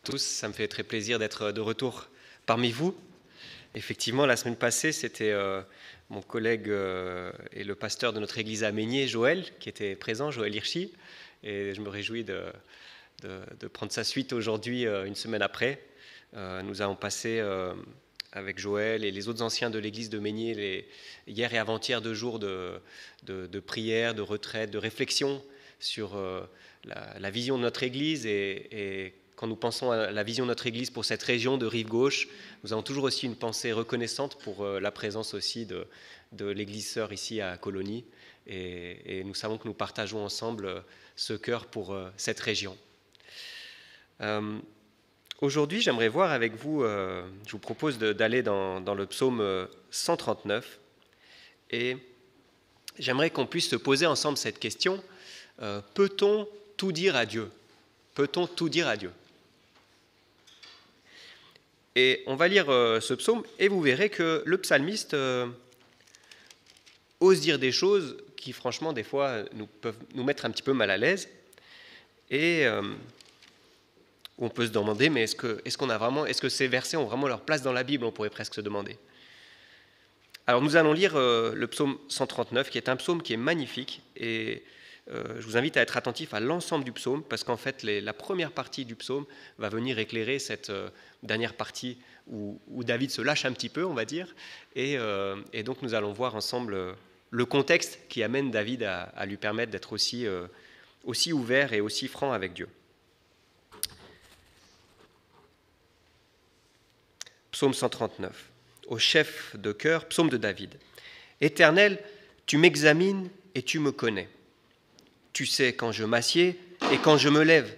tous, ça me fait très plaisir d'être de retour parmi vous. Effectivement, la semaine passée, c'était mon collègue et le pasteur de notre église à Meignier, Joël, qui était présent, Joël Hirschi, et je me réjouis de prendre sa suite aujourd'hui, une semaine après. Nous avons passé avec Joël et les autres anciens de l'église de Meignier hier et avant-hier 2 jours de prière, de retraite, de réflexion sur la vision de notre église et quand nous pensons à la vision de notre Église pour cette région de Rive-Gauche, nous avons toujours aussi une pensée reconnaissante pour la présence aussi de l'Église sœur ici à Colonie. Et nous savons que nous partageons ensemble ce cœur pour cette région. Aujourd'hui, j'aimerais voir avec vous, je vous propose d'aller dans le psaume 139. Et j'aimerais qu'on puisse se poser ensemble cette question, peut-on tout dire à Dieu ? Peut-on tout dire à Dieu ? Et on va lire ce psaume et vous verrez que le psalmiste ose dire des choses qui, franchement, des fois, peuvent nous mettre un petit peu mal à l'aise. Et on peut se demander, mais est-ce que ces versets ont vraiment leur place dans la Bible ? On pourrait presque se demander. Alors nous allons lire le psaume 139, qui est un psaume qui est magnifique. Et je vous invite à être attentif à l'ensemble du psaume, parce qu'en fait, la première partie du psaume va venir éclairer cette dernière partie où David se lâche un petit peu, on va dire. Et donc, nous allons voir ensemble le contexte qui amène David à lui permettre d'être aussi ouvert et aussi franc avec Dieu. Psaume 139, au chef de chœur, psaume de David. « Éternel, tu m'examines et tu me connais. Tu sais quand je m'assieds et quand je me lève.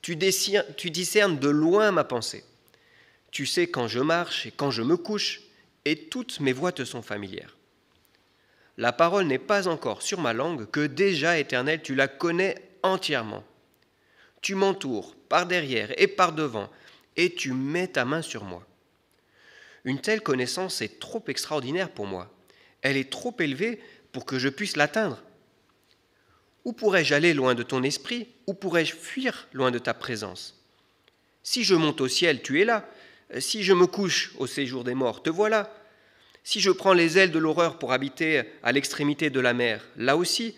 Tu discernes de loin ma pensée. Tu sais quand je marche et quand je me couche, et toutes mes voies te sont familières. La parole n'est pas encore sur ma langue, que déjà, Éternel, tu la connais entièrement. Tu m'entoures par derrière et par devant, et tu mets ta main sur moi. Une telle connaissance est trop extraordinaire pour moi. Elle est trop élevée pour que je puisse l'atteindre. Où pourrais-je aller loin de ton esprit ? Où pourrais-je fuir loin de ta présence ? Si je monte au ciel, tu es là. Si je me couche au séjour des morts, te voilà. Si je prends les ailes de l'horreur pour habiter à l'extrémité de la mer, là aussi,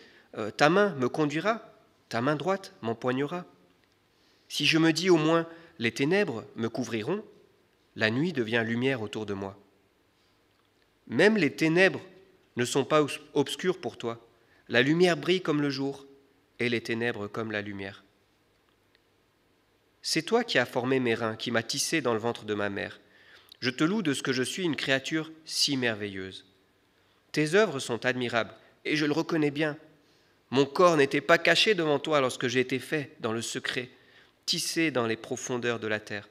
ta main me conduira, ta main droite m'empoignera. Si je me dis au moins, les ténèbres me couvriront, la nuit devient lumière autour de moi. Même les ténèbres ne sont pas obscures pour toi. La lumière brille comme le jour, et les ténèbres comme la lumière. C'est toi qui as formé mes reins, qui m'as tissé dans le ventre de ma mère. Je te loue de ce que je suis une créature si merveilleuse. Tes œuvres sont admirables, et je le reconnais bien. Mon corps n'était pas caché devant toi lorsque j'ai été fait dans le secret, tissé dans les profondeurs de la terre.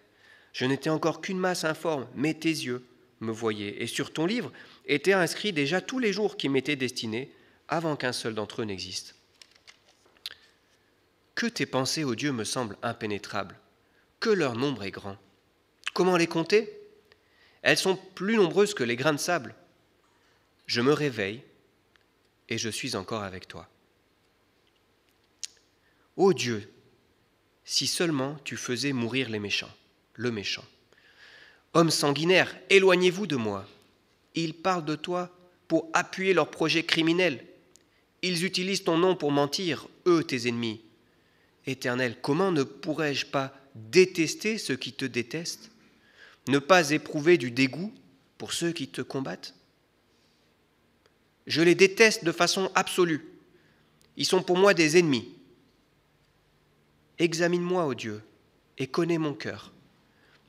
Je n'étais encore qu'une masse informe, mais tes yeux me voyaient, et sur ton livre étaient inscrits déjà tous les jours qui m'étaient destinés, avant qu'un seul d'entre eux n'existe. Que tes pensées, ô Dieu, me semblent impénétrables, que leur nombre est grand. Comment les compter ? Elles sont plus nombreuses que les grains de sable. Je me réveille et je suis encore avec toi. Ô Dieu, si seulement tu faisais mourir les méchants, le méchant. Hommes sanguinaires, éloignez-vous de moi. Ils parlent de toi pour appuyer leurs projets criminels. Ils utilisent ton nom pour mentir, eux, tes ennemis. Éternel, comment ne pourrais-je pas détester ceux qui te détestent ? Ne pas éprouver du dégoût pour ceux qui te combattent ? Je les déteste de façon absolue. Ils sont pour moi des ennemis. Examine-moi, ô Dieu, et connais mon cœur.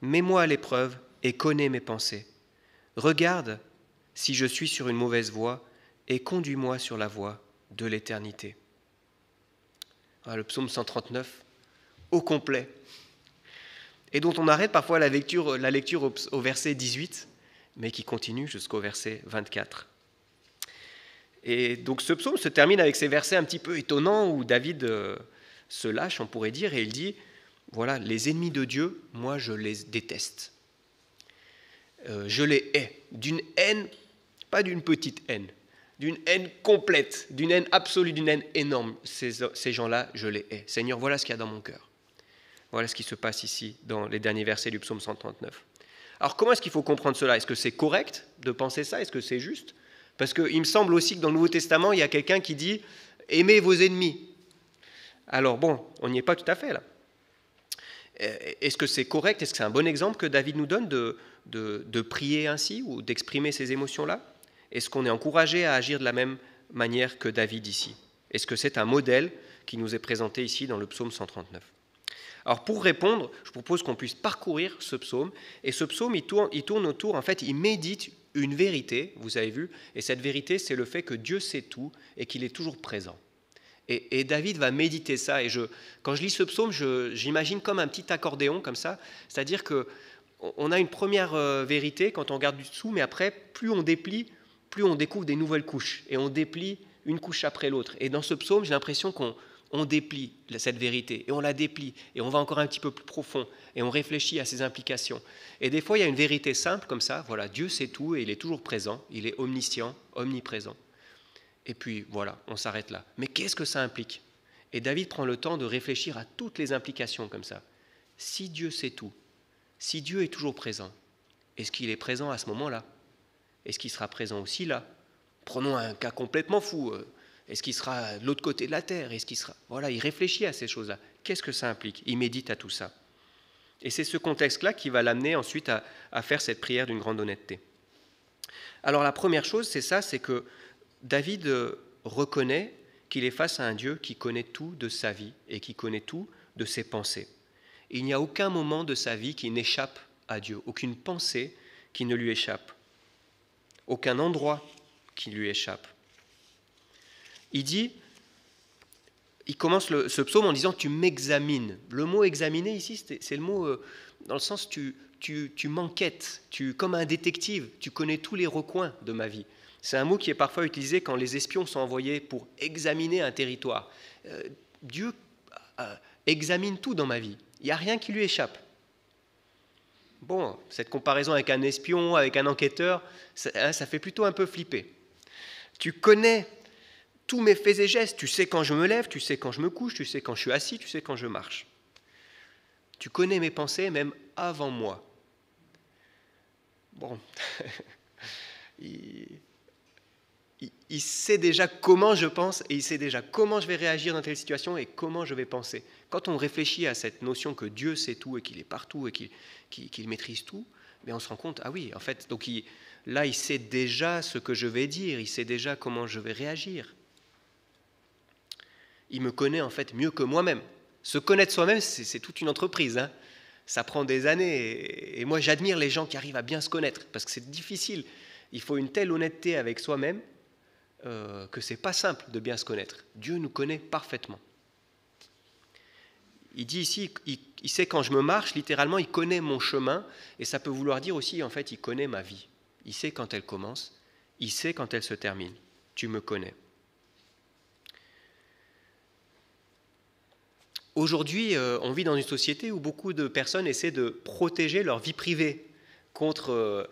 Mets-moi à l'épreuve et connais mes pensées. Regarde si je suis sur une mauvaise voie et conduis-moi sur la voie de l'éternité. Le psaume 139, au complet, et dont on arrête parfois la lecture au verset 18, mais qui continue jusqu'au verset 24. Et donc ce psaume se termine avec ces versets un petit peu étonnants où David se lâche, on pourrait dire, et il dit, voilà, les ennemis de Dieu, moi je les déteste. Je les hais, d'une haine, pas d'une petite haine, d'une haine complète, d'une haine absolue, d'une haine énorme. Ces gens-là, je les hais. Seigneur, voilà ce qu'il y a dans mon cœur. Voilà ce qui se passe ici dans les derniers versets du psaume 139. Alors comment est-ce qu'il faut comprendre cela? Est-ce que c'est correct de penser ça? Est-ce que c'est juste? Parce qu'il me semble aussi que dans le Nouveau Testament, il y a quelqu'un qui dit « aimez vos ennemis ». Alors bon, on n'y est pas tout à fait là. Est-ce que c'est correct? Est-ce que c'est un bon exemple que David nous donne de prier ainsi ou d'exprimer ces émotions-là? Est-ce qu'on est encouragé à agir de la même manière que David ici? Est-ce que c'est un modèle qui nous est présenté ici dans le psaume 139? Alors pour répondre, je propose qu'on puisse parcourir ce psaume. Et ce psaume, il tourne autour, en fait, il médite une vérité, vous avez vu, et cette vérité, c'est le fait que Dieu sait tout et qu'il est toujours présent. Et David va méditer ça. Et quand je lis ce psaume, j'imagine comme un petit accordéon, comme ça. C'est-à-dire qu'on a une première vérité quand on regarde du dessous, mais après, plus on déplie, plus on découvre des nouvelles couches. Et on déplie une couche après l'autre. Et dans ce psaume, j'ai l'impression qu'on déplie cette vérité, et on la déplie, et on va encore un petit peu plus profond, et on réfléchit à ses implications. Et des fois, il y a une vérité simple comme ça, voilà, Dieu sait tout, et il est toujours présent, il est omniscient, omniprésent. Et puis voilà, on s'arrête là. Mais qu'est-ce que ça implique? Et David prend le temps de réfléchir à toutes les implications comme ça. Si Dieu sait tout, si Dieu est toujours présent, est-ce qu'il est présent à ce moment-là? Est-ce qu'il sera présent aussi là? Prenons un cas complètement fou. Est-ce qu'il sera de l'autre côté de la terre? Est-ce qu'il sera... Voilà, il réfléchit à ces choses-là. Qu'est-ce que ça implique? Il médite à tout ça. Et c'est ce contexte-là qui va l'amener ensuite à faire cette prière d'une grande honnêteté. Alors la première chose, c'est ça, c'est que David reconnaît qu'il est face à un Dieu qui connaît tout de sa vie et qui connaît tout de ses pensées. Et il n'y a aucun moment de sa vie qui n'échappe à Dieu, aucune pensée qui ne lui échappe, aucun endroit qui lui échappe. Il commence ce psaume en disant « tu m'examines ». Le mot « examiner » ici, c'est le mot dans le sens tu m'enquêtes, comme un détective, tu connais tous les recoins de ma vie. C'est un mot qui est parfois utilisé quand les espions sont envoyés pour examiner un territoire. Dieu examine tout dans ma vie. Il n'y a rien qui lui échappe. Bon, cette comparaison avec un espion, avec un enquêteur, ça fait plutôt un peu flipper. Tu connais tous mes faits et gestes. Tu sais quand je me lève, tu sais quand je me couche, tu sais quand je suis assis, tu sais quand je marche. Tu connais mes pensées même avant moi. Bon, il sait déjà comment je pense et il sait déjà comment je vais réagir dans telle situation et comment je vais penser. Quand on réfléchit à cette notion que Dieu sait tout et qu'il est partout et qu'il maîtrise tout, mais on se rend compte, ah oui, en fait, donc là, il sait déjà ce que je vais dire, il sait déjà comment je vais réagir. Il me connaît en fait mieux que moi-même. Se connaître soi-même, c'est toute une entreprise, hein. Ça prend des années et moi, j'admire les gens qui arrivent à bien se connaître parce que c'est difficile. Il faut une telle honnêteté avec soi-même que ce n'est pas simple de bien se connaître. Dieu nous connaît parfaitement. Il dit ici, il sait quand je me marche, littéralement, il connaît mon chemin, et ça peut vouloir dire aussi, en fait, il connaît ma vie. Il sait quand elle commence, il sait quand elle se termine. Tu me connais. Aujourd'hui, on vit dans une société où beaucoup de personnes essaient de protéger leur vie privée contre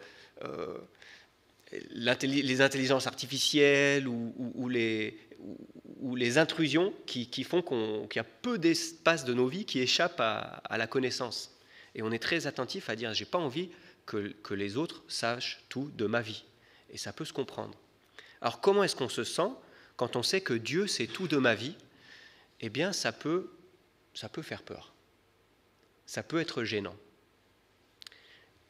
les intelligences artificielles ou les intrusions qui font qu'il y a peu d'espace de nos vies qui échappent à la connaissance. Et on est très attentif à dire « j'ai pas envie que les autres sachent tout de ma vie ». Et ça peut se comprendre. Alors comment est-ce qu'on se sent quand on sait que Dieu sait tout de ma vie? Eh bien, ça peut faire peur. Ça peut être gênant.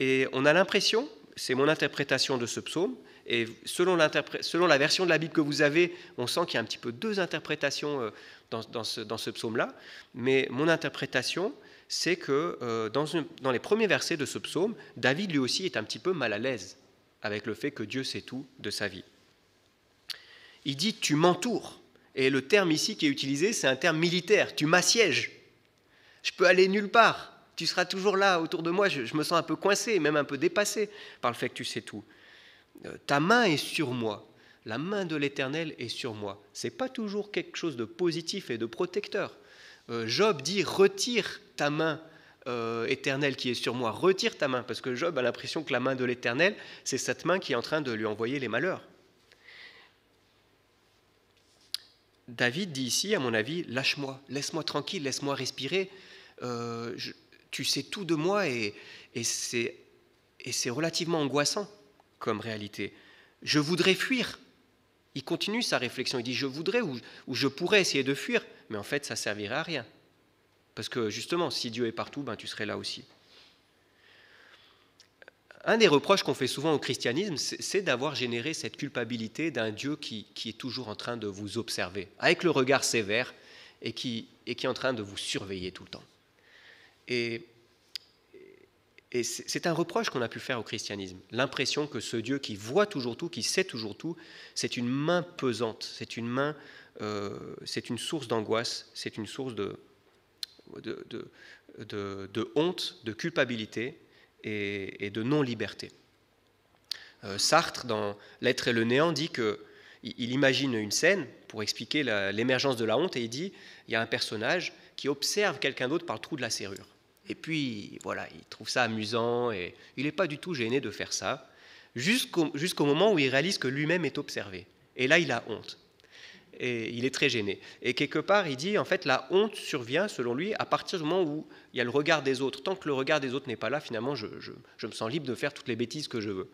Et on a l'impression, c'est mon interprétation de ce psaume, et selon la version de la Bible que vous avez, on sent qu'il y a un petit peu deux interprétations dans ce psaume-là, mais mon interprétation, c'est que dans les premiers versets de ce psaume, David lui aussi est un petit peu mal à l'aise avec le fait que Dieu sait tout de sa vie. Il dit « tu m'entoures ». Et le terme ici qui est utilisé, c'est un terme militaire. Tu m'assièges. Je peux aller nulle part. Tu seras toujours là autour de moi. Je me sens un peu coincé, même un peu dépassé par le fait que tu sais tout. Ta main est sur moi. La main de l'Éternel est sur moi. Ce n'est pas toujours quelque chose de positif et de protecteur. Job dit « retire ta main éternelle qui est sur moi. Retire ta main. » Parce que Job a l'impression que la main de l'Éternel, c'est cette main qui est en train de lui envoyer les malheurs. David dit ici, à mon avis, lâche-moi, laisse-moi tranquille, laisse-moi respirer. tu sais tout de moi et c'est relativement angoissant comme réalité. Je voudrais fuir. Il continue sa réflexion, il dit je voudrais ou je pourrais essayer de fuir, mais en fait ça ne servirait à rien. Parce que justement, si Dieu est partout, ben, tu serais là aussi. Un des reproches qu'on fait souvent au christianisme, c'est d'avoir généré cette culpabilité d'un Dieu qui est toujours en train de vous observer, avec le regard sévère, et qui est en train de vous surveiller tout le temps. Et c'est un reproche qu'on a pu faire au christianisme, l'impression que ce Dieu qui voit toujours tout, qui sait toujours tout, c'est une main pesante, c'est une source d'angoisse, c'est une source de honte, de culpabilité et de non-liberté. Sartre, dans L'être et le néant, dit qu'il imagine une scène pour expliquer l'émergence de la honte, et il dit il y a un personnage qui observe quelqu'un d'autre par le trou de la serrure. Et puis, voilà, il trouve ça amusant et il n'est pas du tout gêné de faire ça, jusqu'au moment où il réalise que lui-même est observé. Et là, il a honte. Et il est très gêné. Et quelque part, il dit, en fait, la honte survient, selon lui, à partir du moment où il y a le regard des autres. Tant que le regard des autres n'est pas là, finalement, je me sens libre de faire toutes les bêtises que je veux.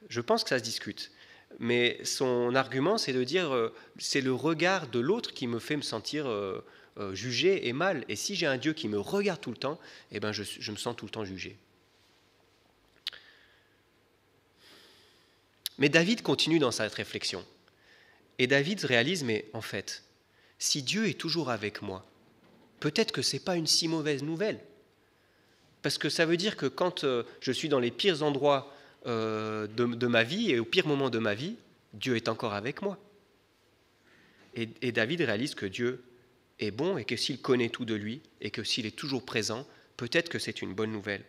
Je pense que ça se discute. Mais son argument, c'est de dire, c'est le regard de l'autre qui me fait me sentir jugé et mal. Et si j'ai un Dieu qui me regarde tout le temps, eh ben je me sens tout le temps jugé. Mais David continue dans cette réflexion. Et David réalise, mais en fait, si Dieu est toujours avec moi, peut-être que ce n'est pas une si mauvaise nouvelle. Parce que ça veut dire que quand je suis dans les pires endroits de ma vie et au pire moment de ma vie, Dieu est encore avec moi. Et David réalise que Dieu est bon et que s'il connaît tout de lui et que s'il est toujours présent, peut-être que c'est une bonne nouvelle.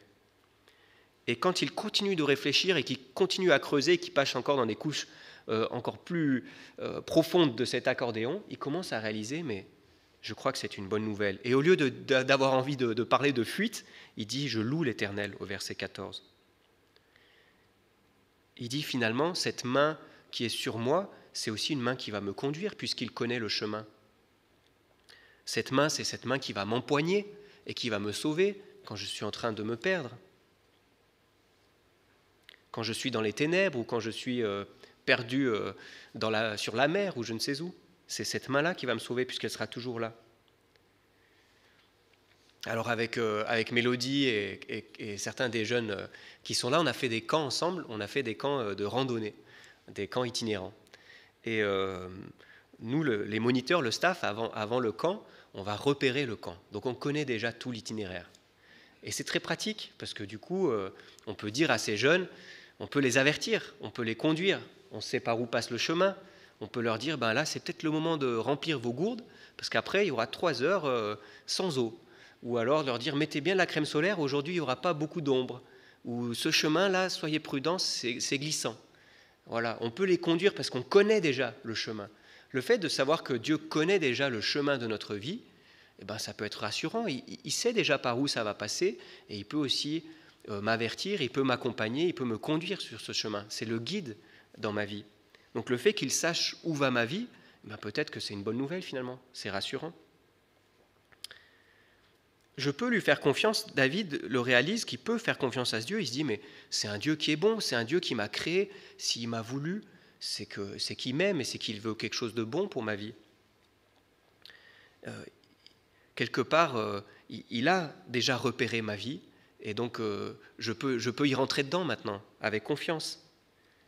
Et quand il continue de réfléchir et qu'il continue à creuser et qu'il passe encore dans des couches encore plus profonde de cet accordéon, il commence à réaliser, mais je crois que c'est une bonne nouvelle. Et au lieu d'avoir envie de parler de fuite, il dit « Je loue l'Éternel » au verset 14. Il dit finalement, cette main qui est sur moi, c'est aussi une main qui va me conduire puisqu'il connaît le chemin. Cette main, c'est cette main qui va m'empoigner et qui va me sauver quand je suis en train de me perdre. Quand je suis dans les ténèbres ou quand je suis perdu sur la mer ou je ne sais où. C'est cette main-là qui va me sauver puisqu'elle sera toujours là. Alors avec Mélodie et certains des jeunes qui sont là, on a fait des camps ensemble, on a fait des camps de randonnée, des camps itinérants. Et nous, les moniteurs, le staff, avant le camp, on va repérer le camp. Donc on connaît déjà tout l'itinéraire. Et c'est très pratique parce que du coup, on peut dire à ces jeunes, on peut les avertir, on peut les conduire. On sait par où passe le chemin, on peut leur dire, ben là c'est peut-être le moment de remplir vos gourdes, parce qu'après il y aura 3 heures sans eau. Ou alors leur dire, mettez bien la crème solaire, aujourd'hui il n'y aura pas beaucoup d'ombre. Ou ce chemin-là, soyez prudents, c'est glissant. Voilà, on peut les conduire parce qu'on connaît déjà le chemin. Le fait de savoir que Dieu connaît déjà le chemin de notre vie, eh ben, ça peut être rassurant, il sait déjà par où ça va passer, et il peut aussi m'avertir, il peut m'accompagner, il peut me conduire sur ce chemin. C'est le guide dans ma vie. Donc le fait qu'il sache où va ma vie, ben peut-être que c'est une bonne nouvelle finalement, c'est rassurant. Je peux lui faire confiance, David le réalise, qu'il peut faire confiance à ce Dieu, il se dit mais c'est un Dieu qui est bon, c'est un Dieu qui m'a créé, s'il m'a voulu, c'est qu'il m'aime et c'est qu'il veut quelque chose de bon pour ma vie. Quelque part, il a déjà repéré ma vie et donc je peux y rentrer dedans maintenant avec confiance.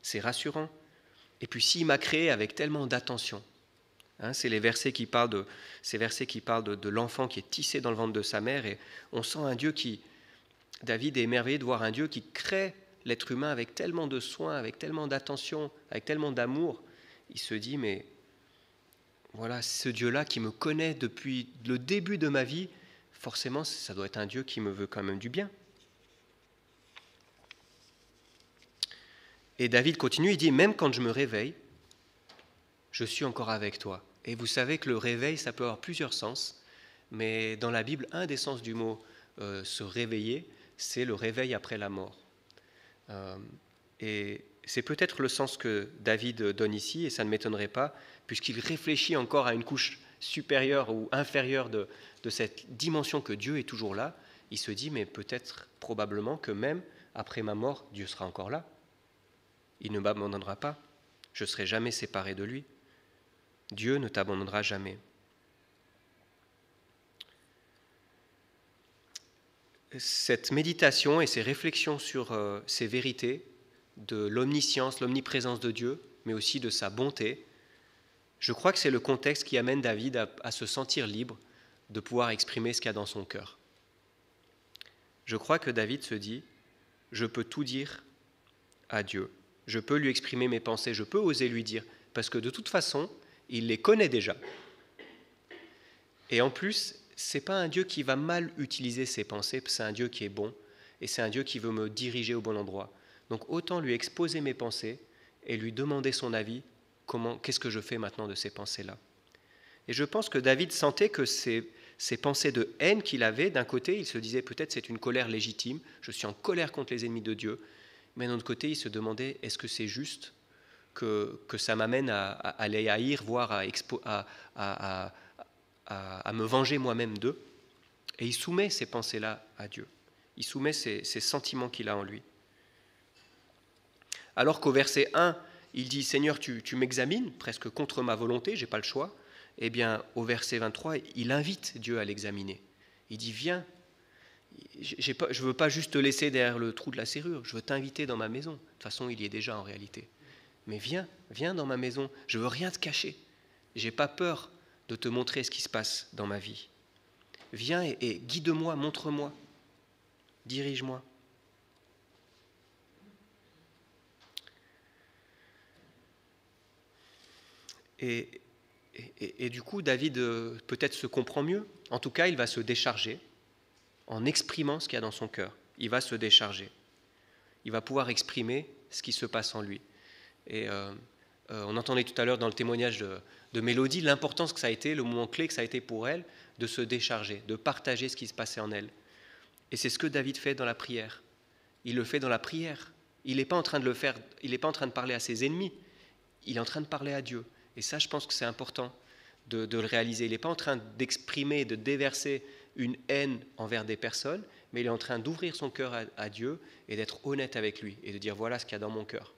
C'est rassurant. Et puis s'il m'a créé avec tellement d'attention, c'est les versets qui parlent de l'enfant qui est tissé dans le ventre de sa mère, et on sent un Dieu David est émerveillé de voir un Dieu qui crée l'être humain avec tellement de soin, avec tellement d'attention, avec tellement d'amour. Il se dit, mais voilà, ce Dieu-là qui me connaît depuis le début de ma vie, forcément ça doit être un Dieu qui me veut quand même du bien. Et David continue, il dit, même quand je me réveille, je suis encore avec toi. Et vous savez que le réveil, ça peut avoir plusieurs sens, mais dans la Bible, un des sens du mot se réveiller, c'est le réveil après la mort. Et c'est peut-être le sens que David donne ici, et ça ne m'étonnerait pas, puisqu'il réfléchit encore à une couche supérieure ou inférieure de cette dimension que Dieu est toujours là, il se dit, mais peut-être, probablement, que même après ma mort, Dieu sera encore là. Il ne m'abandonnera pas. Je ne serai jamais séparé de lui. Dieu ne t'abandonnera jamais. Cette méditation et ces réflexions sur ces vérités de l'omniscience, l'omniprésence de Dieu, mais aussi de sa bonté, je crois que c'est le contexte qui amène David à se sentir libre de pouvoir exprimer ce qu'il y a dans son cœur. Je crois que David se dit, je peux tout dire à Dieu, je peux lui exprimer mes pensées, je peux oser lui dire, parce que de toute façon, il les connaît déjà. Et en plus, ce n'est pas un Dieu qui va mal utiliser ses pensées, c'est un Dieu qui est bon, et c'est un Dieu qui veut me diriger au bon endroit. Donc autant lui exposer mes pensées et lui demander son avis, qu'est-ce que je fais maintenant de ces pensées-là. Et je pense que David sentait que ces pensées de haine qu'il avait, d'un côté, il se disait peut-être c'est une colère légitime, je suis en colère contre les ennemis de Dieu, mais d'un autre côté, il se demandait est-ce que c'est juste que ça m'amène à les haïr, voire à me venger moi-même d'eux. Et il soumet ces pensées-là à Dieu. Il soumet ces sentiments qu'il a en lui. Alors qu'au verset 1, il dit « Seigneur, tu m'examines, presque contre ma volonté, je n'ai pas le choix », eh bien, au verset 23, il invite Dieu à l'examiner. Il dit « Viens, je ne veux pas juste te laisser derrière le trou de la serrure, je veux t'inviter dans ma maison. » De toute façon, il y est déjà en réalité. Mais viens dans ma maison, je ne veux rien te cacher. Je n'ai pas peur de te montrer ce qui se passe dans ma vie. Viens et guide-moi, montre-moi, dirige-moi. Et du coup, David peut-être se comprend mieux. En tout cas, il va se décharger en exprimant ce qu'il y a dans son cœur. Il va se décharger. Il va pouvoir exprimer ce qui se passe en lui. Et on entendait tout à l'heure dans le témoignage de Mélodie l'importance que ça a été, le moment clé que ça a été pour elle, de se décharger, de partager ce qui se passait en elle. Et c'est ce que David fait dans la prière. Il le fait dans la prière. Il n'est pas en train de le faire, il n'est pas en train de parler à ses ennemis, il est en train de parler à Dieu. Et ça, je pense que c'est important de le réaliser. Il n'est pas en train d'exprimer, de déverser une haine envers des personnes, mais il est en train d'ouvrir son cœur à Dieu et d'être honnête avec lui et de dire voilà ce qu'il y a dans mon cœur.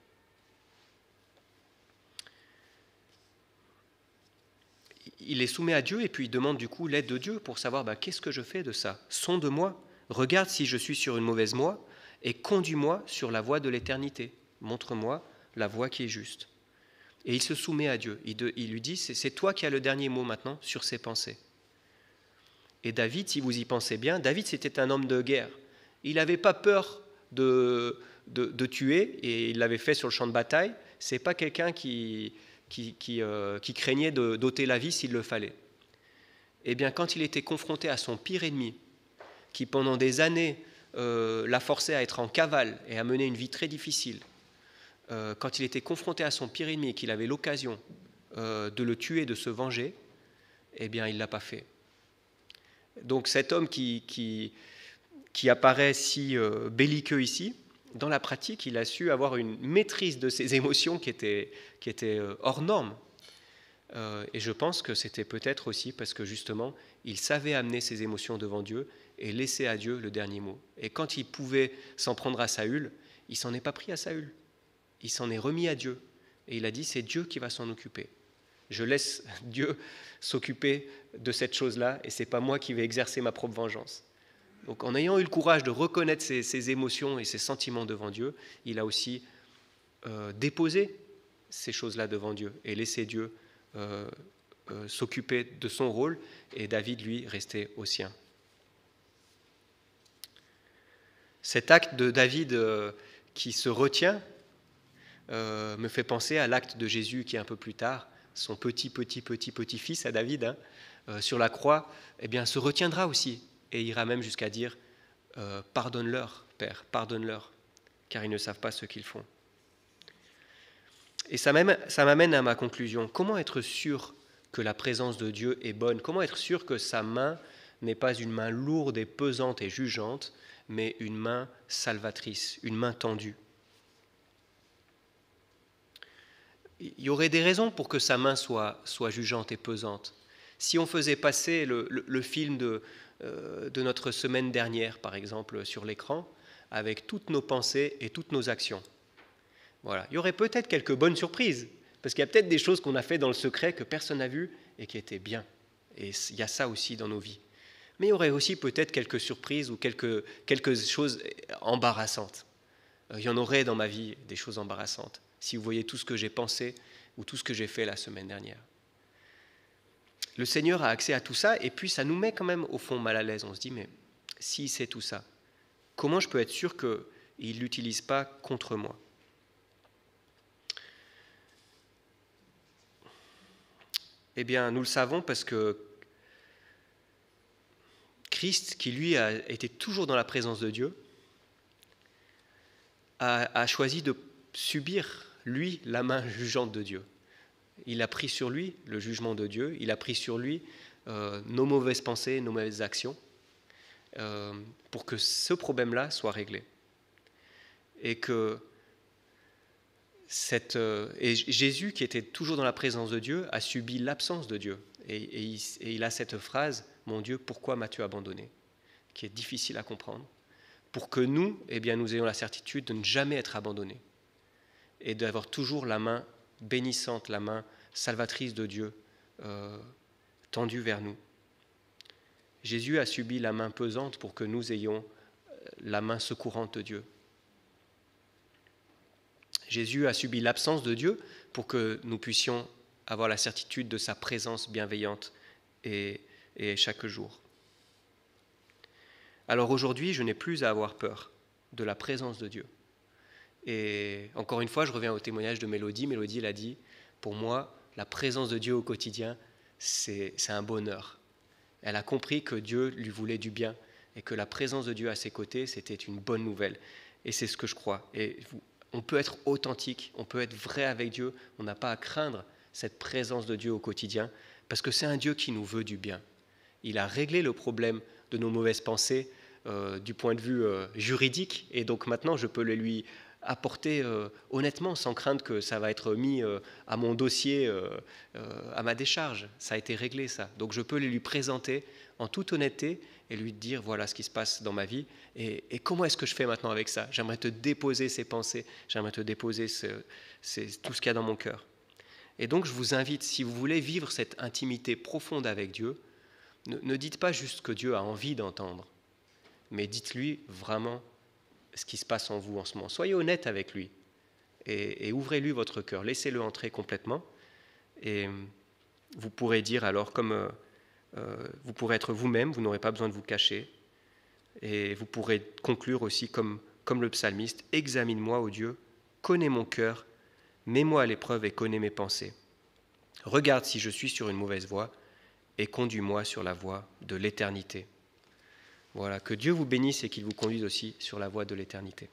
Il est soumis à Dieu et puis il demande du coup l'aide de Dieu pour savoir qu'est-ce que je fais de ça. Sonde-moi, regarde si je suis sur une mauvaise voie et conduis-moi sur la voie de l'éternité. Montre-moi la voie qui est juste. Et il se soumet à Dieu. Il lui dit, c'est toi qui as le dernier mot maintenant sur ses pensées. Et David, si vous y pensez bien, David c'était un homme de guerre. Il n'avait pas peur de tuer et il l'avait fait sur le champ de bataille. Ce n'est pas quelqu'un qui craignait d'ôter la vie s'il le fallait. Eh bien, quand il était confronté à son pire ennemi, qui pendant des années l'a forcé à être en cavale et à mener une vie très difficile, quand il était confronté à son pire ennemi et qu'il avait l'occasion de le tuer, de se venger, eh bien, il ne l'a pas fait. Donc cet homme qui apparaît si belliqueux ici, dans la pratique, il a su avoir une maîtrise de ses émotions qui était hors norme. Et je pense que c'était peut-être aussi parce que justement, il savait amener ses émotions devant Dieu et laisser à Dieu le dernier mot. Et quand il pouvait s'en prendre à Saül, il ne s'en est pas pris à Saül. Il s'en est remis à Dieu. Et il a dit, c'est Dieu qui va s'en occuper. Je laisse Dieu s'occuper de cette chose-là et ce n'est pas moi qui vais exercer ma propre vengeance. Donc en ayant eu le courage de reconnaître ses émotions et ses sentiments devant Dieu, il a aussi déposé ces choses-là devant Dieu et laissé Dieu s'occuper de son rôle et David, lui, restait au sien. Cet acte de David qui se retient me fait penser à l'acte de Jésus qui est un peu plus tard, son petit-fils à David, sur la croix, eh bien, se retiendra aussi et ira même jusqu'à dire « Pardonne-leur, Père, pardonne-leur, car ils ne savent pas ce qu'ils font. » Et ça m'amène à ma conclusion. Comment être sûr que la présence de Dieu est bonne? Comment être sûr que sa main n'est pas une main lourde et pesante et jugeante, mais une main salvatrice, une main tendue? Il y aurait des raisons pour que sa main soit jugeante et pesante. Si on faisait passer le film de notre semaine dernière, par exemple, sur l'écran, avec toutes nos pensées et toutes nos actions, voilà. Il y aurait peut-être quelques bonnes surprises, parce qu'il y a peut-être des choses qu'on a fait dans le secret que personne n'a vues et qui étaient bien. Et il y a ça aussi dans nos vies. Mais il y aurait aussi peut-être quelques surprises ou quelques choses embarrassantes. Il y en aurait dans ma vie des choses embarrassantes, si vous voyez tout ce que j'ai pensé ou tout ce que j'ai fait la semaine dernière. Le Seigneur a accès à tout ça, et puis ça nous met quand même au fond mal à l'aise. On se dit, mais s'il sait tout ça, comment je peux être sûr qu'il ne l'utilise pas contre moi? Eh bien, nous le savons parce que Christ, qui lui a été toujours dans la présence de Dieu, a choisi de subir, lui, la main jugeante de Dieu. Il a pris sur lui le jugement de Dieu, il a pris sur lui nos mauvaises pensées, nos mauvaises actions, pour que ce problème-là soit réglé. Et que et Jésus, qui était toujours dans la présence de Dieu, a subi l'absence de Dieu. Et il a cette phrase, « Mon Dieu, pourquoi m'as-tu abandonné ?» qui est difficile à comprendre, pour que nous, eh bien, nous ayons la certitude de ne jamais être abandonnés et d'avoir toujours la main bénissante, la main salvatrice de Dieu tendue vers nous. Jésus a subi la main pesante pour que nous ayons la main secourante de Dieu. Jésus a subi l'absence de Dieu pour que nous puissions avoir la certitude de sa présence bienveillante et chaque jour. Alors aujourd'hui, je n'ai plus à avoir peur de la présence de Dieu. Et encore une fois, je reviens au témoignage de Mélodie. Mélodie, elle a dit, pour moi, la présence de Dieu au quotidien, c'est un bonheur. Elle a compris que Dieu lui voulait du bien et que la présence de Dieu à ses côtés, c'était une bonne nouvelle. Et c'est ce que je crois. Et on peut être authentique, on peut être vrai avec Dieu, on n'a pas à craindre cette présence de Dieu au quotidien, parce que c'est un Dieu qui nous veut du bien. Il a réglé le problème de nos mauvaises pensées du point de vue juridique, et donc maintenant je peux les lui apporter honnêtement, sans craindre que ça va être mis à mon dossier, à ma décharge. Ça a été réglé, ça. Donc je peux les lui présenter en toute honnêteté et lui dire, voilà ce qui se passe dans ma vie, et comment est-ce que je fais maintenant avec ça? J'aimerais te déposer ces pensées, j'aimerais te déposer tout ce qu'il y a dans mon cœur. Et donc je vous invite, si vous voulez vivre cette intimité profonde avec Dieu, ne dites pas juste ce que Dieu a envie d'entendre, mais dites-lui vraiment ce qui se passe en vous en ce moment. Soyez honnête avec lui et ouvrez-lui votre cœur, laissez-le entrer complètement, et vous pourrez dire alors, comme vous pourrez être vous-même, vous n'aurez pas besoin de vous cacher, et vous pourrez conclure aussi comme le psalmiste, « Examine-moi, ô Dieu, connais mon cœur, mets-moi à l'épreuve et connais mes pensées. Regarde si je suis sur une mauvaise voie et conduis-moi sur la voie de l'éternité. » Voilà, que Dieu vous bénisse et qu'il vous conduise aussi sur la voie de l'éternité.